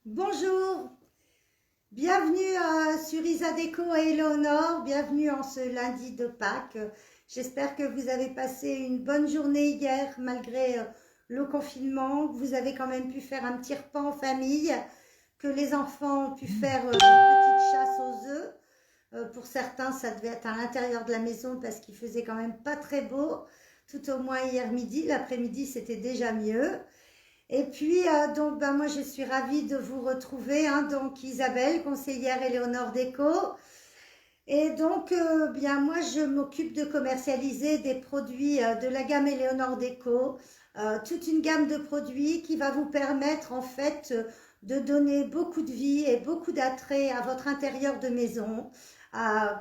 Bonjour, bienvenue sur Isadeco et Eleonore, bienvenue en ce lundi de Pâques. J'espère que vous avez passé une bonne journée hier malgré le confinement, que vous avez quand même pu faire un petit repas en famille, que les enfants ont pu faire une petite chasse aux œufs. Pour certains, ça devait être à l'intérieur de la maison parce qu'il faisait quand même pas très beau, tout au moins hier midi. L'après-midi, c'était déjà mieux. Et puis, moi, je suis ravie de vous retrouver, hein, donc Isabelle, conseillère Éléonore Déco. Et donc, moi, je m'occupe de commercialiser des produits de la gamme Éléonore Déco, toute une gamme de produits qui va vous permettre, en fait, de donner beaucoup de vie et beaucoup d'attrait à votre intérieur de maison,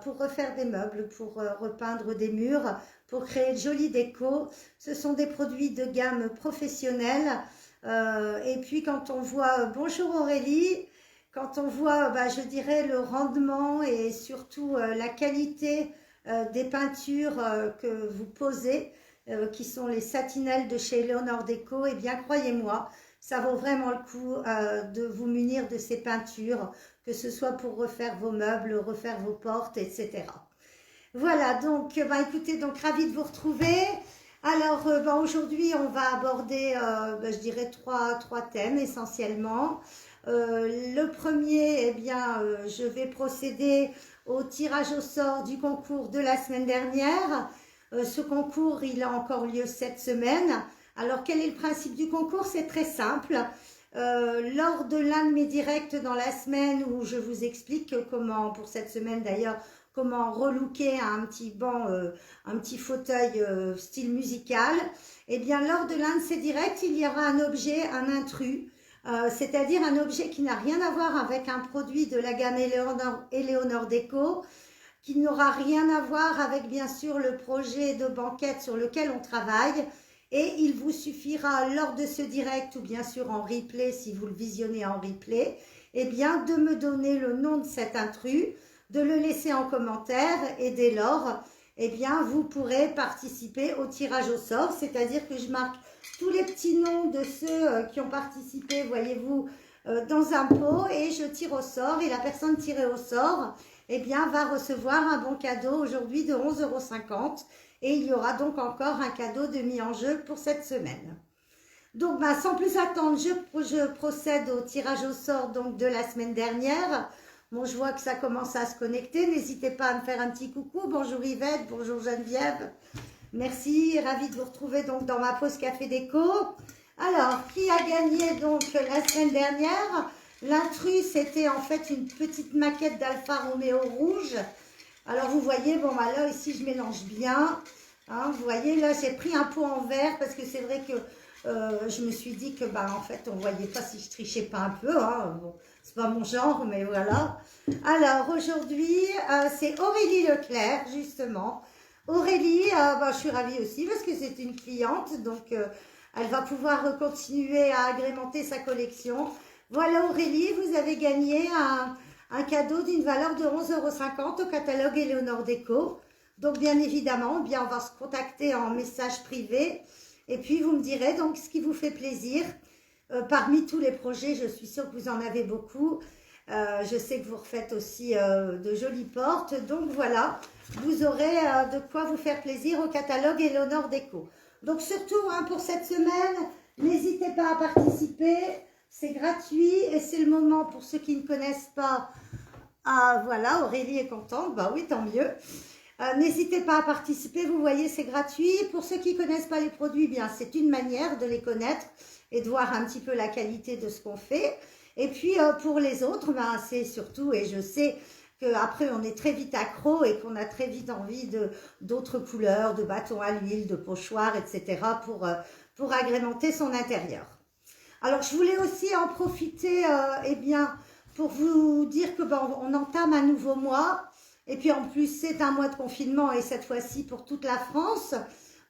pour refaire des meubles, pour repeindre des murs, pour créer de jolies décos. Ce sont des produits de gamme professionnelle. Et puis quand on voit, bonjour Aurélie, quand on voit, je dirais, le rendement et surtout la qualité des peintures que vous posez, qui sont les satinelles de chez Léonore Déco, eh bien croyez-moi, ça vaut vraiment le coup de vous munir de ces peintures, que ce soit pour refaire vos meubles, refaire vos portes, etc. Voilà, donc, écoutez, donc ravi de vous retrouver. Alors, aujourd'hui, on va aborder, je dirais, trois thèmes essentiellement. Le premier, je vais procéder au tirage au sort du concours de la semaine dernière. Ce concours, il a encore lieu cette semaine. Alors, quel est le principe du concours? C'est très simple. Lors de l'un de mes directs dans la semaine où je vous explique comment, pour cette semaine d'ailleurs, comment relooker un petit banc, un petit fauteuil style musical, et bien lors de l'un de ces directs, il y aura un objet, un intrus, c'est-à-dire un objet qui n'a rien à voir avec un produit de la gamme Éléonore Déco, qui n'aura rien à voir avec bien sûr le projet de banquette sur lequel on travaille. Et il vous suffira lors de ce direct ou bien sûr en replay, si vous le visionnez en replay, de me donner le nom de cet intrus, de le laisser en commentaire et dès lors, vous pourrez participer au tirage au sort, c'est-à-dire que je marque tous les petits noms de ceux qui ont participé, voyez-vous, dans un pot et je tire au sort et la personne tirée au sort, va recevoir un bon cadeau aujourd'hui de 11,50 € et il y aura donc encore un cadeau de mis en jeu pour cette semaine. Donc, sans plus attendre, je procède au tirage au sort donc, de la semaine dernière. Bon, je vois que ça commence à se connecter. N'hésitez pas à me faire un petit coucou. Bonjour Yvette, bonjour Geneviève. Merci, ravie de vous retrouver donc dans ma pause café déco. Alors, qui a gagné donc la semaine dernière? L'intrus, c'était en fait une petite maquette d'Alfa Romeo rouge. Alors, vous voyez, là, ici, je mélange bien. Hein, vous voyez, là, j'ai pris un pot en verre parce que c'est vrai que je me suis dit que, en fait, on ne voyait pas si je trichais pas un peu. Hein. Bon, c'est pas mon genre, mais voilà. Alors, aujourd'hui, c'est Aurélie Leclerc, justement. Aurélie, je suis ravie aussi parce que c'est une cliente, donc elle va pouvoir continuer à agrémenter sa collection. Voilà Aurélie, vous avez gagné un cadeau d'une valeur de 11,50 € au catalogue Éléonore Déco. Donc bien évidemment, on va se contacter en message privé et puis vous me direz donc ce qui vous fait plaisir. Parmi tous les projets, je suis sûre que vous en avez beaucoup. Je sais que vous refaites aussi de jolies portes. Donc voilà, vous aurez de quoi vous faire plaisir au catalogue Éléonore Déco. Donc surtout pour cette semaine, n'hésitez pas à participer. C'est gratuit et c'est le moment pour ceux qui ne connaissent pas. Ah voilà, Aurélie est contente. Bah oui, tant mieux. N'hésitez pas à participer, vous voyez, c'est gratuit. Pour ceux qui ne connaissent pas les produits, c'est une manière de les connaître et de voir un petit peu la qualité de ce qu'on fait. Et puis pour les autres, c'est surtout, et je sais qu'après on est très vite accro et qu'on a très vite envie d'autres couleurs, de bâtons à l'huile, de pochoirs, etc. pour agrémenter son intérieur. Alors je voulais aussi en profiter pour vous dire que on entame un nouveau mois. Et puis en plus, c'est un mois de confinement et cette fois-ci pour toute la France.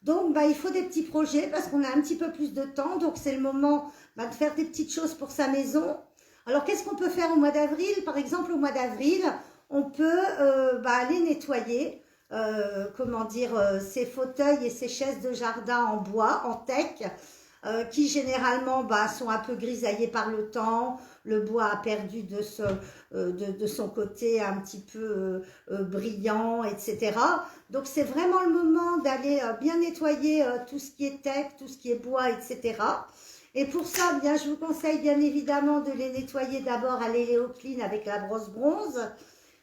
Donc, il faut des petits projets parce qu'on a un petit peu plus de temps. Donc, c'est le moment de faire des petites choses pour sa maison. Alors, qu'est-ce qu'on peut faire au mois d'avril? Par exemple, au mois d'avril, on peut aller nettoyer, ces fauteuils et ces chaises de jardin en bois, en teck. qui généralement sont un peu grisaillés par le temps. Le bois a perdu de son côté un petit peu brillant, etc. Donc c'est vraiment le moment d'aller bien nettoyer tout ce qui est teck, tout ce qui est bois, etc. Et pour ça, bien, je vous conseille bien évidemment de les nettoyer d'abord à l'éléocline avec la brosse bronze.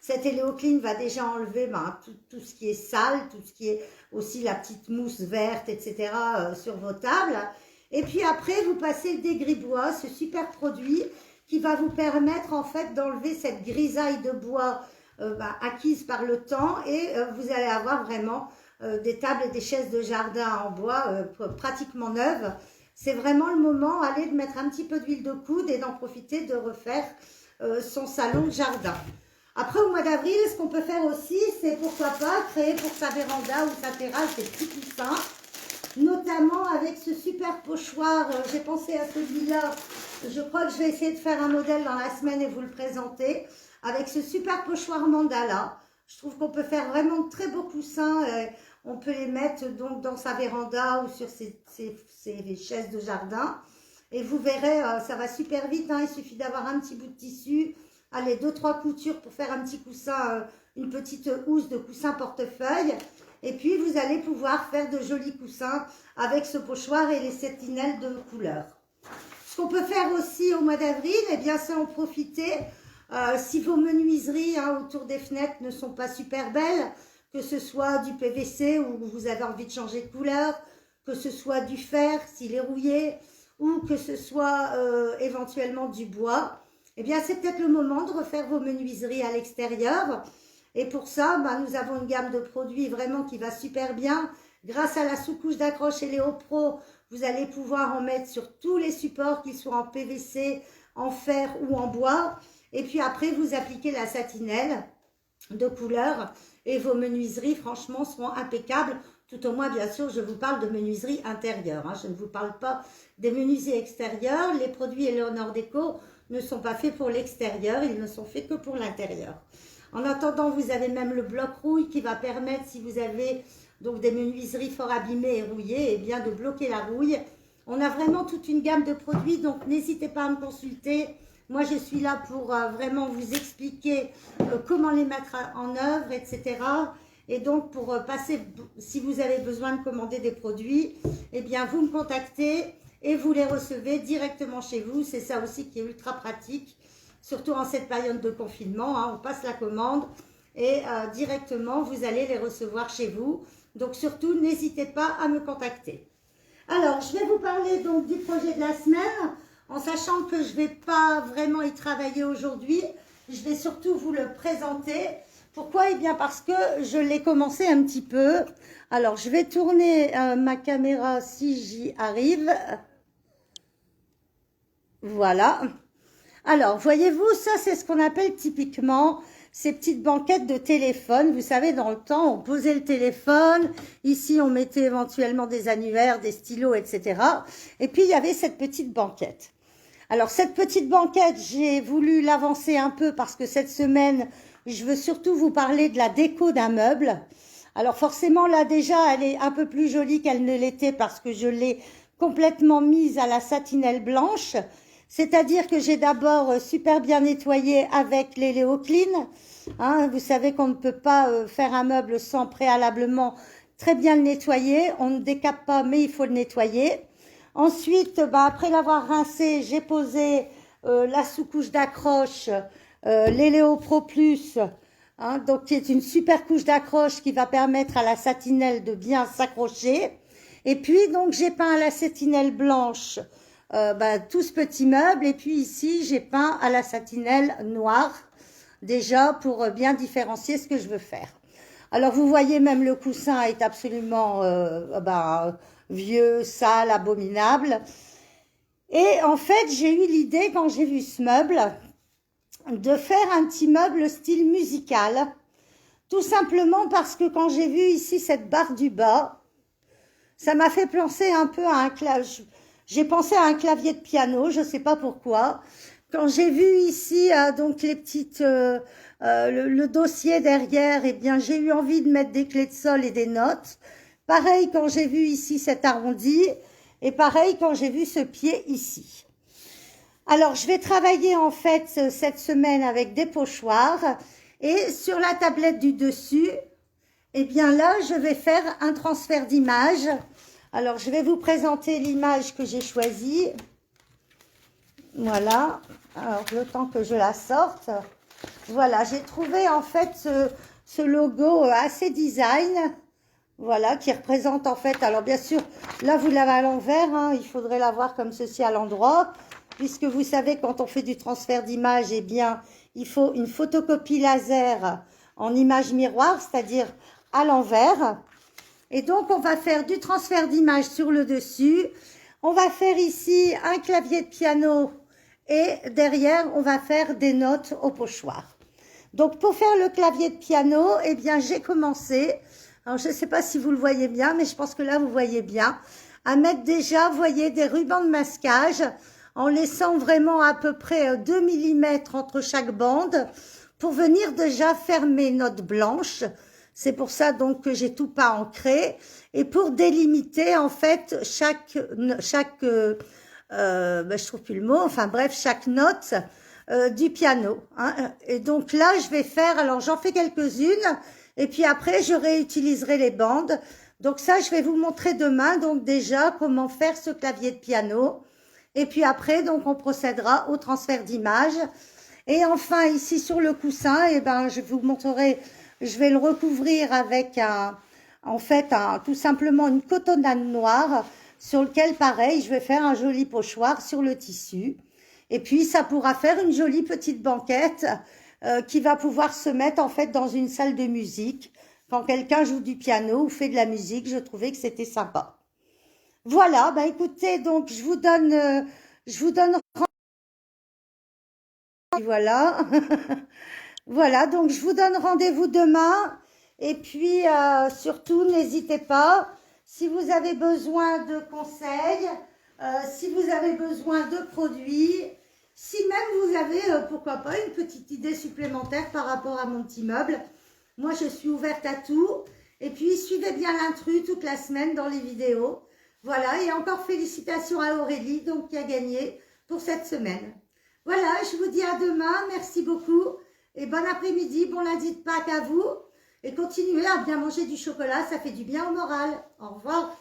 Cette éléocline va déjà enlever tout ce qui est sale, tout ce qui est aussi la petite mousse verte, etc. Sur vos tables. Et puis après, vous passez le dégris-bois, ce super produit qui va vous permettre en fait d'enlever cette grisaille de bois acquise par le temps et vous allez avoir vraiment des tables et des chaises de jardin en bois pratiquement neuves. C'est vraiment le moment, allez, de mettre un petit peu d'huile de coude et d'en profiter de refaire son salon de jardin. Après, au mois d'avril, ce qu'on peut faire aussi, c'est pourquoi pas créer pour sa véranda ou sa terrasse des petits coussins, notamment avec ce super pochoir. J'ai pensé à celui-là. Je crois que je vais essayer de faire un modèle dans la semaine et vous le présenter. Avec ce super pochoir mandala. Je trouve qu'on peut faire vraiment de très beaux coussins. On peut les mettre donc dans sa véranda ou sur ses chaises de jardin. Et vous verrez, ça va super vite. Hein. Il suffit d'avoir un petit bout de tissu. Allez, 2-3 coutures pour faire un petit coussin, une petite housse de coussin portefeuille. Et puis, vous allez pouvoir faire de jolis coussins avec ce pochoir et les sentinelles de couleur. Ce qu'on peut faire aussi au mois d'avril, eh bien, c'est en profiter. Si vos menuiseries autour des fenêtres ne sont pas super belles, que ce soit du PVC ou vous avez envie de changer de couleur, que ce soit du fer s'il est rouillé, ou que ce soit éventuellement du bois, eh bien, c'est peut-être le moment de refaire vos menuiseries à l'extérieur. Et pour ça, nous avons une gamme de produits vraiment qui va super bien. Grâce à la sous-couche d'accroche Eléo Pro, vous allez pouvoir en mettre sur tous les supports, qu'ils soient en PVC, en fer ou en bois. Et puis après, vous appliquez la satinelle de couleur et vos menuiseries, franchement, seront impeccables. Tout au moins, bien sûr, je vous parle de menuiserie intérieure. Hein. Je ne vous parle pas des menuiseries extérieures. Les produits Eleonore Déco ne sont pas faits pour l'extérieur, ils ne sont faits que pour l'intérieur. En attendant, vous avez même le bloc rouille qui va permettre, si vous avez donc des menuiseries fort abîmées et rouillées, eh bien de bloquer la rouille. On a vraiment toute une gamme de produits, donc n'hésitez pas à me consulter. Moi, je suis là pour vraiment vous expliquer comment les mettre en œuvre, etc. Et donc, pour passer, si vous avez besoin de commander des produits, eh bien, vous me contactez et vous les recevez directement chez vous. C'est ça aussi qui est ultra pratique, surtout en cette période de confinement. Hein, on passe la commande et directement, vous allez les recevoir chez vous. Donc, surtout, n'hésitez pas à me contacter. Alors, je vais vous parler donc du projet de la semaine, en sachant que je ne vais pas vraiment y travailler aujourd'hui. Je vais surtout vous le présenter. Pourquoi? Eh bien, parce que je l'ai commencé un petit peu. Alors, je vais tourner ma caméra si j'y arrive. Voilà. Alors, voyez-vous, ça, c'est ce qu'on appelle typiquement ces petites banquettes de téléphone. Vous savez, dans le temps, on posait le téléphone. Ici, on mettait éventuellement des annuaires, des stylos, etc. Et puis, il y avait cette petite banquette. Alors, cette petite banquette, j'ai voulu l'avancer un peu parce que cette semaine, je veux surtout vous parler de la déco d'un meuble. Alors, forcément, là, déjà, elle est un peu plus jolie qu'elle ne l'était parce que je l'ai complètement mise à la satinelle blanche. C'est-à-dire que j'ai d'abord super bien nettoyé avec les Léo Clean. Hein, vous savez qu'on ne peut pas faire un meuble sans préalablement très bien le nettoyer. On ne décape pas, mais il faut le nettoyer. Ensuite, après l'avoir rincé, j'ai posé la sous-couche d'accroche, l'Eléo Pro Plus, hein, donc qui est une super couche d'accroche qui va permettre à la satinelle de bien s'accrocher. Et puis, donc, j'ai peint à la satinelle blanche tout ce petit meuble. Et puis ici, j'ai peint à la satinelle noire, déjà pour bien différencier ce que je veux faire. Alors, vous voyez, même le coussin est absolument vieux, sale, abominable. Et en fait, j'ai eu l'idée, quand j'ai vu ce meuble, de faire un petit meuble style musical. Tout simplement parce que quand j'ai vu ici cette barre du bas, ça m'a fait penser un peu à un clavier. J'ai pensé à un clavier de piano, je ne sais pas pourquoi. Quand j'ai vu ici donc les petites le dossier derrière, eh bien j'ai eu envie de mettre des clés de sol et des notes. Pareil quand j'ai vu ici cet arrondi, Et pareil quand j'ai vu ce pied ici. Alors, je vais travailler en fait cette semaine avec des pochoirs. Et sur la tablette du dessus, eh bien là, je vais faire un transfert d'image. Alors, je vais vous présenter l'image que j'ai choisie. Voilà. Alors, le temps que je la sorte. Voilà, j'ai trouvé en fait ce logo assez design. Voilà, qui représente en fait, alors bien sûr, là vous l'avez à l'envers, hein, il faudrait l'avoir comme ceci à l'endroit, puisque vous savez, quand on fait du transfert d'image, eh bien, il faut une photocopie laser en image miroir, c'est-à-dire à l'envers. Et donc, on va faire du transfert d'image sur le dessus. On va faire ici un clavier de piano et derrière, on va faire des notes au pochoir. Donc, pour faire le clavier de piano, eh bien, j'ai commencé... Alors, je ne sais pas si vous le voyez bien, mais je pense que là, vous voyez bien. À mettre déjà, vous voyez, des rubans de masquage en laissant vraiment à peu près 2 mm entre chaque bande pour venir déjà faire mes notes blanches. C'est pour ça donc que j'ai tout pas ancré. Et pour délimiter en fait je trouve plus le mot, enfin bref, chaque note du piano. Hein. Et donc là, je vais faire, alors j'en fais quelques-unes. Et puis après, je réutiliserai les bandes. Donc ça, je vais vous montrer demain, donc déjà, comment faire ce clavier de piano. Et puis après, donc, on procédera au transfert d'image. Et enfin, ici, sur le coussin, eh ben, je vous montrerai, je vais le recouvrir avec tout simplement une cotonnade noire sur lequel, pareil, je vais faire un joli pochoir sur le tissu. Et puis, ça pourra faire une jolie petite banquette qui va pouvoir se mettre en fait dans une salle de musique. Quand quelqu'un joue du piano ou fait de la musique, je trouvais que c'était sympa. Voilà, bah écoutez, donc je vous donne voilà, voilà, donc je vous donne rendez-vous demain. Et puis surtout, n'hésitez pas, si vous avez besoin de conseils, si vous avez besoin de produits, si même vous avez, pourquoi pas, une petite idée supplémentaire par rapport à mon petit meuble, moi je suis ouverte à tout. Et puis suivez bien l'intrus toute la semaine dans les vidéos. Voilà, et encore félicitations à Aurélie, donc qui a gagné pour cette semaine. Voilà, je vous dis à demain, merci beaucoup. Et bon après-midi, bon lundi de Pâques à vous. Et continuez à bien manger du chocolat, ça fait du bien au moral. Au revoir.